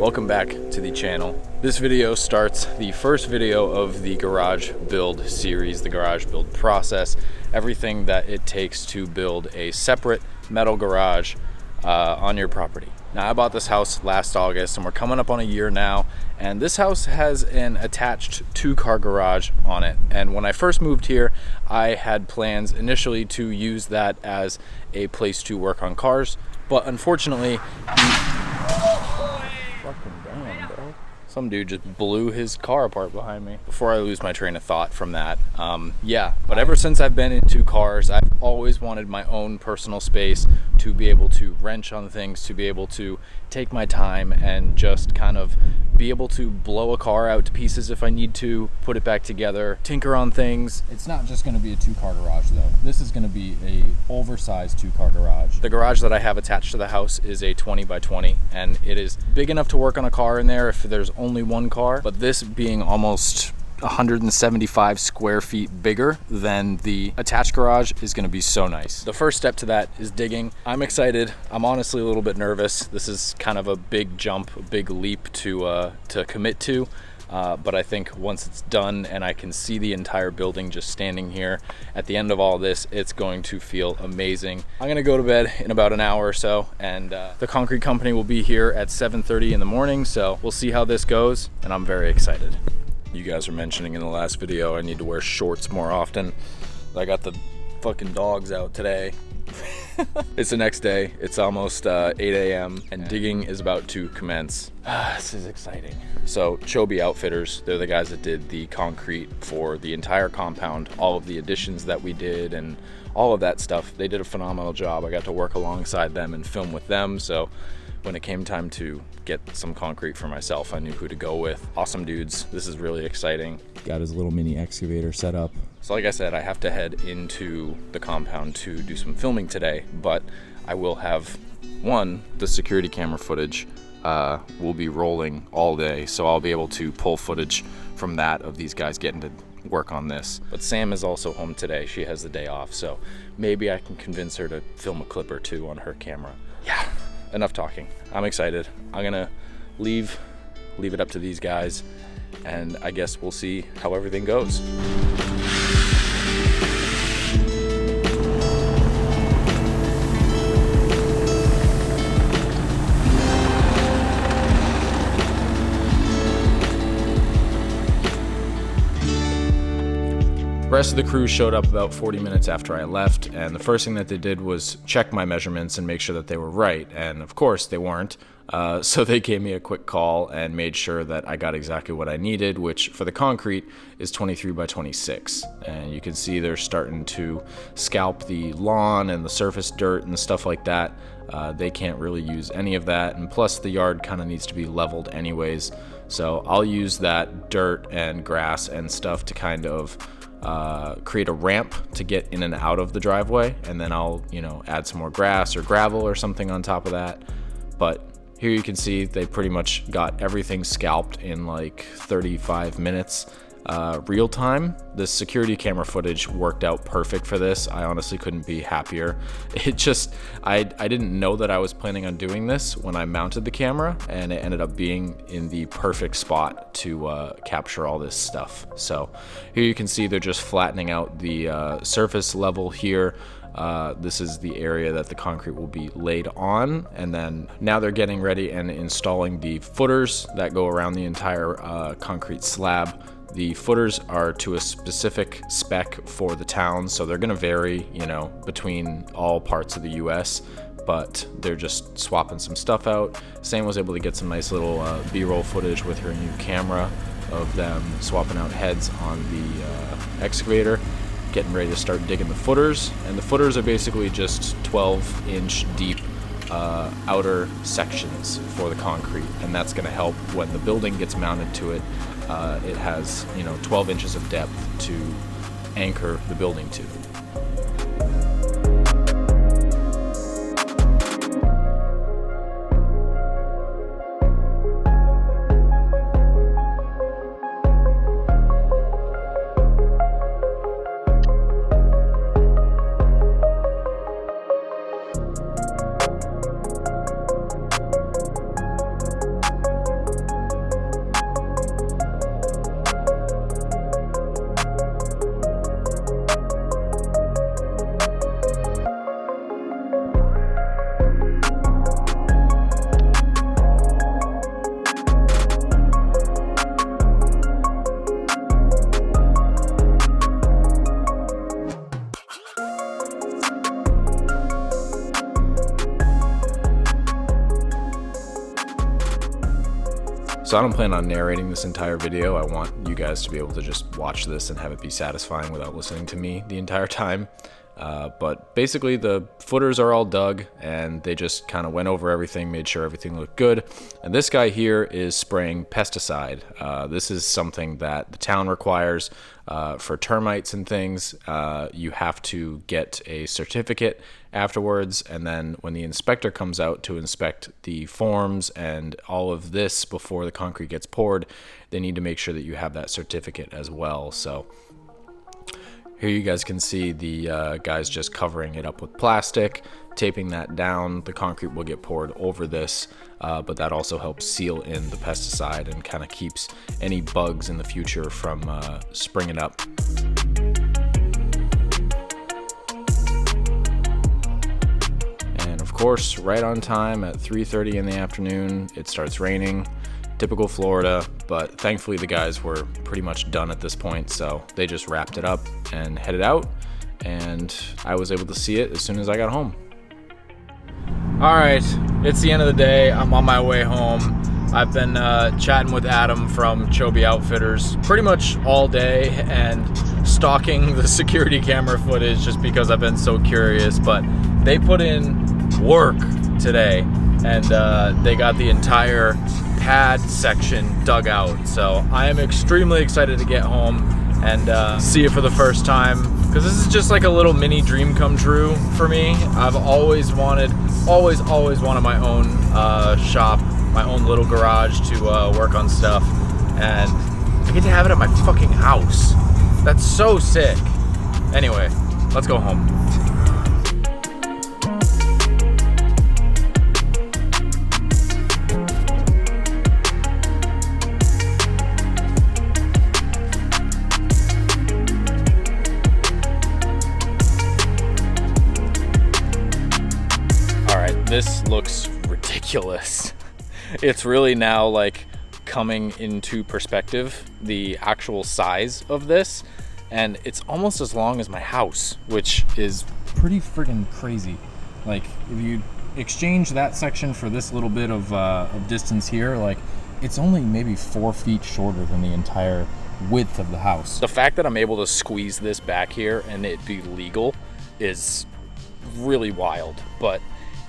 Welcome back to the channel. This video starts the first video of the garage build series, the garage build process, everything that it takes to build a separate metal garage on your property. Now, I bought this house last August and we're coming up on a year now, and this house has an attached 2-car garage on it. And when I first moved here, I had plans initially to use that as a place to work on cars, but unfortunately, fucking damn, bro. Some dude just blew his car apart behind me. Before I lose my train of thought from that, but ever since I've been into cars, I've always wanted my own personal space to be able to wrench on things, to be able to take my time and just kind of be able to blow a car out to pieces if I need to, put it back together, tinker on things. It's not just going to be a 2-car garage though. This is going to be a oversized 2-car garage. The garage that I have attached to the house is a 20 by 20, and it is big enough to work on a car in there if there's only one car, but this being almost 175 square feet bigger than the attached garage is going to be so nice. The first step to that is digging. I'm excited. I'm honestly a little bit nervous. This is kind of a big jump, a big leap to commit to. But I think once it's done and I can see the entire building just standing here at the end of all this, it's going to feel amazing. I'm gonna go to bed in about an hour or so, and the concrete company will be here at 7:30 in the morning, so we'll see how this goes, and I'm very excited. You guys are mentioning in the last video I need to wear shorts more often. I got the fucking dogs out today. It's the next day. It's almost 8 a.m. and digging is about to commence. This is exciting. So Chobe Outfitters, they're the guys that did the concrete for the entire compound, all of the additions that we did and all of that stuff. They did a phenomenal job. I got to work alongside them and film with them. So when it came time to get some concrete for myself, I knew who to go with. Awesome dudes. This is really exciting. Got his little mini excavator set up. So like I said, I have to head into the compound to do some filming today, but I will have, the security camera footage will be rolling all day, so I'll be able to pull footage from that of these guys getting to work on this. But Sam is also home today. She has the day off, so maybe I can convince her to film a clip or two on her camera. Yeah. Enough talking. I'm excited. I'm gonna leave it up to these guys, and I guess we'll see how everything goes. The rest of the crew showed up about 40 minutes after I left, and the first thing that they did was check my measurements and make sure that they were right, and of course they weren't. So they gave me a quick call and made sure that I got exactly what I needed, which for the concrete is 23 by 26. And you can see they're starting to scalp the lawn and the surface dirt and stuff like that. They can't really use any of that, and plus the yard kind of needs to be leveled anyways. So I'll use that dirt and grass and stuff to kind of create a ramp to get in and out of the driveway, and then I'll add some more grass or gravel or something on top of that. But here you can see they pretty much got everything scalped in like 35 minutes real time. The security camera footage worked out perfect for this. I honestly couldn't be happier. It just, I didn't know that I was planning on doing this when I mounted the camera, and it ended up being in the perfect spot to capture all this stuff. So here you can see they're just flattening out the surface level here. This is the area that the concrete will be laid on, and then now they're getting ready and installing the footers that go around the entire concrete slab. The footers are to a specific spec for the town, so they're going to vary, between all parts of the US, but they're just swapping some stuff out. Sam was able to get some nice little B-roll footage with her new camera of them swapping out heads on the excavator, getting ready to start digging the footers. And the footers are basically just 12-inch deep outer sections for the concrete, and that's going to help when the building gets mounted to it. It has 12 inches of depth to anchor the building to. So I don't plan on narrating this entire video. I want you guys to be able to just watch this and have it be satisfying without listening to me the entire time. But basically the footers are all dug and they just kind of went over everything, made sure everything looked good. And this guy here is spraying pesticide. This is something that the town requires for termites and things. You have to get a certificate afterwards, and then when the inspector comes out to inspect the forms and all of this before the concrete gets poured, they need to make sure that you have that certificate as well. So here you guys can see the guys just covering it up with plastic, taping that down. The concrete will get poured over this, but that also helps seal in the pesticide and kind of keeps any bugs in the future from springing up. And of course, right on time at 3:30 in the afternoon, it starts raining. Typical Florida, but thankfully the guys were pretty much done at this point, so they just wrapped it up and headed out, and I was able to see it as soon as I got home. All right, it's the end of the day. I'm on my way home. I've been chatting with Adam from Chobe Outfitters pretty much all day and stalking the security camera footage just because I've been so curious, but they put in work today, and they got the entire pad section dug out. So I am extremely excited to get home and see it for the first time, because this is just like a little mini dream come true for me. I've always wanted my own shop, my own little garage to work on stuff, and I get to have it at my fucking house. That's so sick. Anyway, let's go home. This looks ridiculous. It's really now like coming into perspective, the actual size of this, and it's almost as long as my house, which is pretty friggin' crazy. Like if you exchange that section for this little bit of distance here, like it's only maybe 4 feet shorter than the entire width of the house. The fact that I'm able to squeeze this back here and it be legal is really wild. But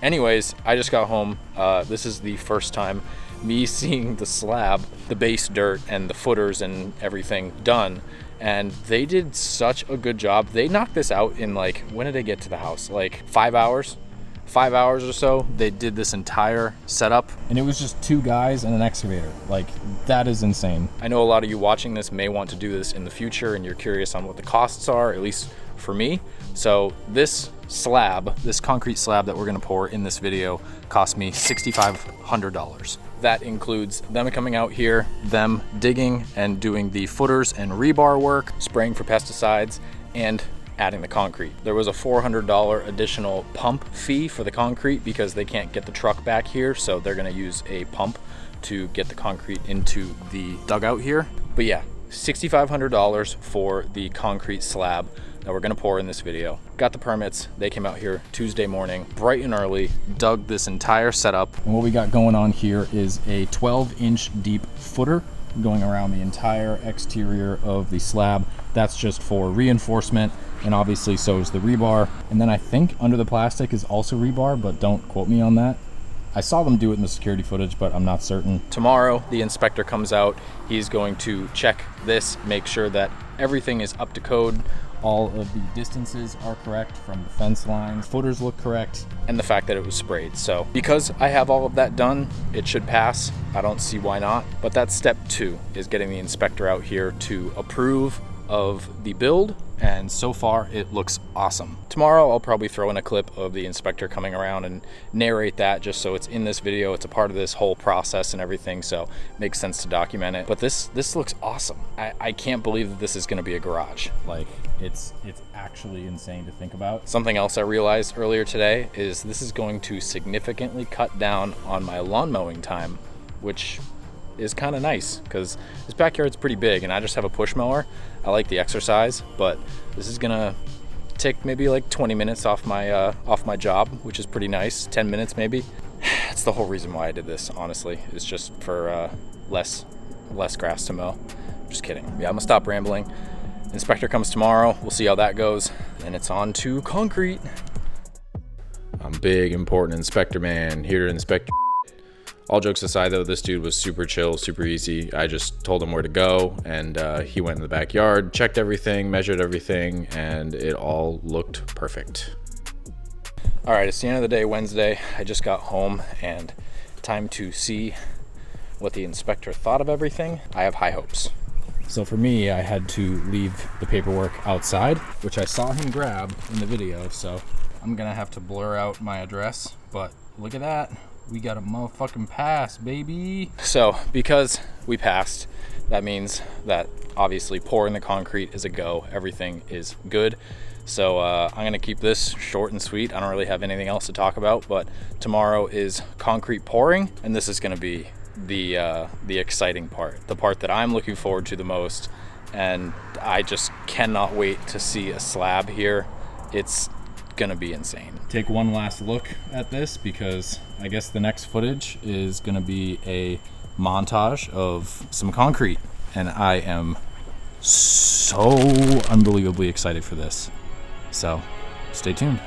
anyways, I just got home. This is the first time me seeing the slab, the base dirt, and the footers and everything done. And they did such a good job. They knocked this out in like, when did they get to the house? Like 5 hours? 5 hours or so. They did this entire setup. And it was just 2 guys and an excavator. Like, that is insane. I know a lot of you watching this may want to do this in the future and you're curious on what the costs are, at least for me. So this slab, this concrete slab that we're gonna pour in this video, cost me $6,500. That includes them coming out here, them digging and doing the footers and rebar work, spraying for pesticides, and adding the concrete. There was a $400 additional pump fee for the concrete because they can't get the truck back here, so they're gonna use a pump to get the concrete into the dugout here. But yeah, $6,500 for the concrete slab that we're gonna pour in this video. Got the permits. They came out here Tuesday morning, bright and early, dug this entire setup. And what we got going on here is a 12-inch deep footer going around the entire exterior of the slab. That's just for reinforcement, and obviously so is the rebar. And then I think under the plastic is also rebar, but don't quote me on that. I saw them do it in the security footage, but I'm not certain. Tomorrow, the inspector comes out. He's going to check this, make sure that everything is up to code. All of the distances are correct from the fence lines. Footers look correct, and the fact that it was sprayed. So because I have all of that done, it should pass. I don't see why not. But that's step 2, is getting the inspector out here to approve of the build, and so far it looks awesome. Tomorrow I'll probably throw in a clip of the inspector coming around and narrate that, just so it's in this video. It's a part of this whole process and everything, so it makes sense to document it. But this looks awesome. I can't believe that this is going to be a garage. Like, it's actually insane to think about. Something else I realized earlier today is this is going to significantly cut down on my lawn mowing time, which is kind of nice because this backyard's pretty big and I just have a push mower. I like the exercise, but this is gonna take maybe like 20 minutes off my job, which is pretty nice. 10 minutes maybe. That's the whole reason why I did this, honestly. It's just for less grass to mow. Just kidding. Yeah, I'm gonna stop rambling. Inspector comes tomorrow. We'll see how that goes. And it's on to concrete. I'm big, important inspector man, here to inspect. All jokes aside though, this dude was super chill, super easy. I just told him where to go, and he went in the backyard, checked everything, measured everything, and it all looked perfect. All right, it's the end of the day, Wednesday. I just got home, and time to see what the inspector thought of everything. I have high hopes. So for me, I had to leave the paperwork outside, which I saw him grab in the video, so I'm gonna have to blur out my address, but look at that. We got a motherfucking pass, baby. So because we passed, that means that obviously pouring the concrete is a go. Everything is good. So I'm gonna keep this short and sweet. I don't really have anything else to talk about, but tomorrow is concrete pouring, and this is gonna be the exciting part, the part that I'm looking forward to the most, and I just cannot wait to see a slab here. It's gonna be insane. Take one last look at this, because I guess the next footage is gonna be a montage of some concrete, and I am so unbelievably excited for this. So stay tuned.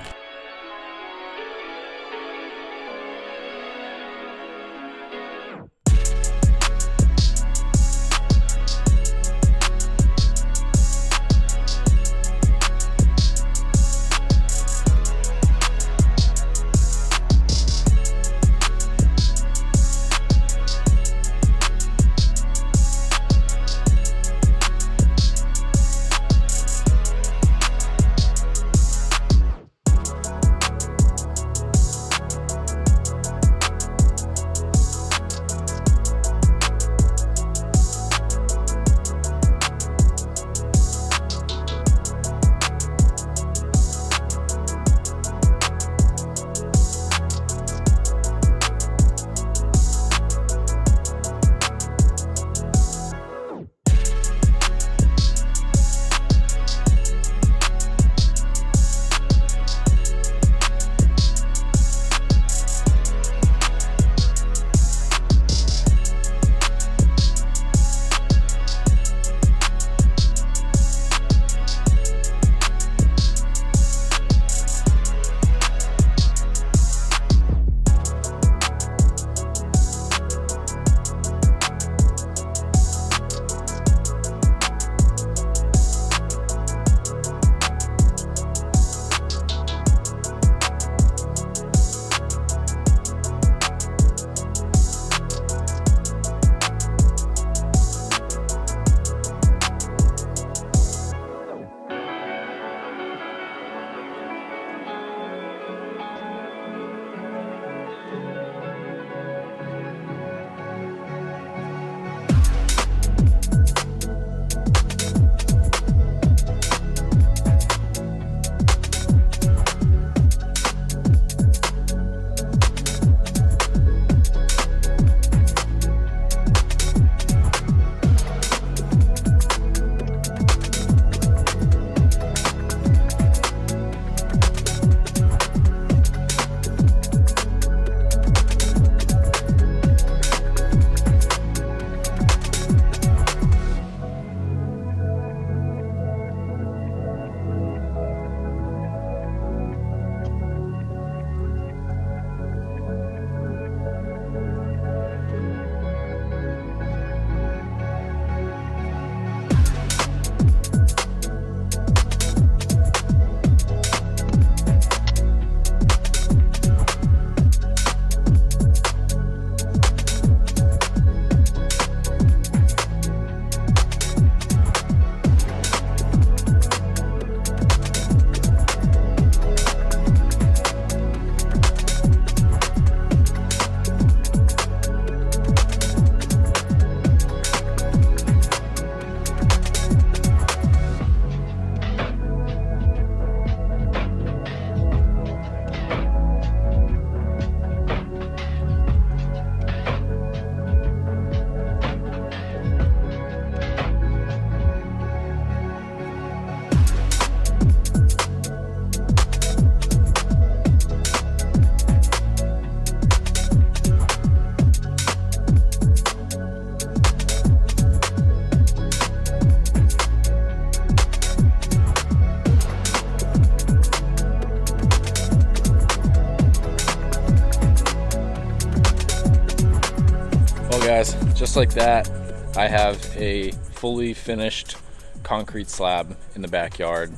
just like that, I have a fully finished concrete slab in the backyard.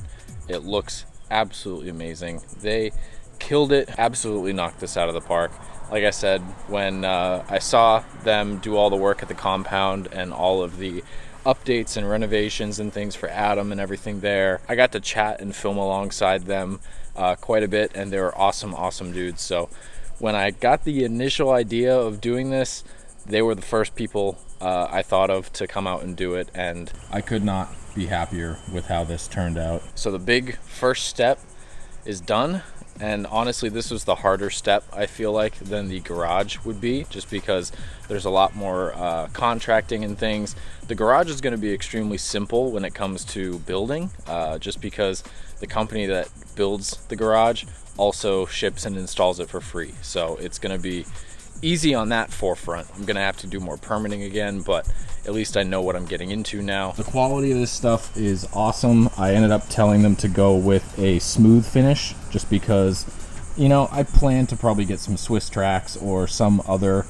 It looks absolutely amazing. They killed it, absolutely knocked this out of the park. Like I said, when I saw them do all the work at the compound and all of the updates and renovations and things for Adam and everything there, I got to chat and film alongside them quite a bit, and they were awesome dudes. So when I got the initial idea of doing this, they were the first people I thought of to come out and do it, and I could not be happier with how this turned out. So the big first step is done, and honestly this was the harder step, I feel like, than the garage would be, just because there's a lot more contracting and things. The garage is going to be extremely simple when it comes to building, just because the company that builds the garage also ships and installs it for free, so it's going to be easy on that forefront. I'm gonna have to do more permitting again, but at least I know what I'm getting into now. The quality of this stuff is awesome. I ended up telling them to go with a smooth finish, just because, you know, I plan to probably get some Swiss tracks or some other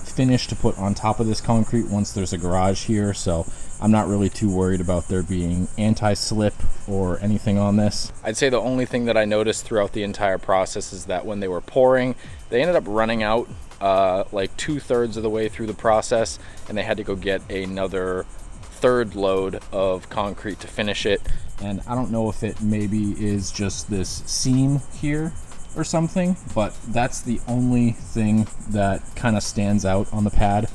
finish to put on top of this concrete once there's a garage here, so I'm not really too worried about there being anti-slip or anything on this. I'd say the only thing that I noticed throughout the entire process is that when they were pouring, they ended up running out like 2/3 of the way through the process, and they had to go get another third load of concrete to finish it. And I don't know if it maybe is just this seam here or something, but that's the only thing that kind of stands out on the pad.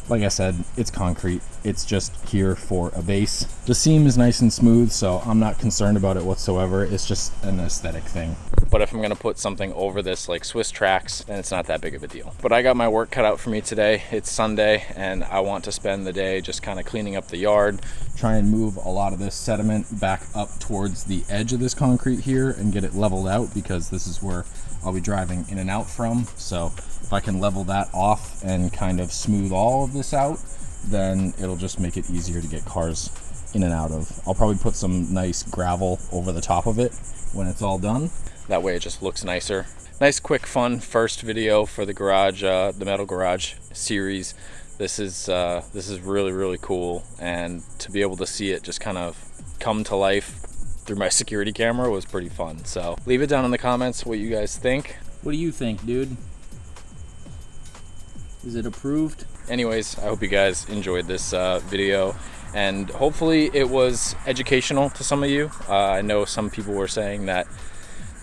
Like I said, it's concrete. It's just here for a base. The seam is nice and smooth, so I'm not concerned about it whatsoever. It's just an aesthetic thing. But if I'm gonna put something over this like Swiss tracks, then it's not that big of a deal. But I got my work cut out for me today. It's Sunday, and I want to spend the day just kind of cleaning up the yard, try and move a lot of this sediment back up towards the edge of this concrete here and get it leveled out, because this is where I'll be driving in and out from. So if I can level that off and kind of smooth all of this out, then it'll just make it easier to get cars in and out of. I'll probably put some nice gravel over the top of it when it's all done. That way it just looks nicer. Nice, quick, fun first video for the garage, the metal garage series. This is really cool, and to be able to see it just kind of come to life through my security camera was pretty fun. So leave it down in the comments what you guys think. What do you think, dude? Is it approved? Anyways, I hope you guys enjoyed this video, and hopefully it was educational to some of you. I know some people were saying that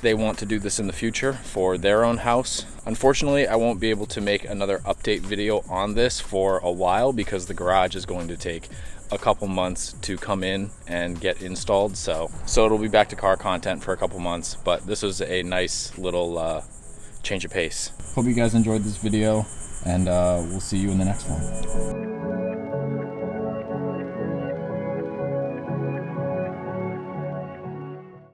they want to do this in the future for their own house. Unfortunately, I won't be able to make another update video on this for a while, because the garage is going to take a couple months to come in and get installed, so it'll be back to car content for a couple months. But this was a nice little change of pace. Hope you guys enjoyed this video, and we'll see you in the next one.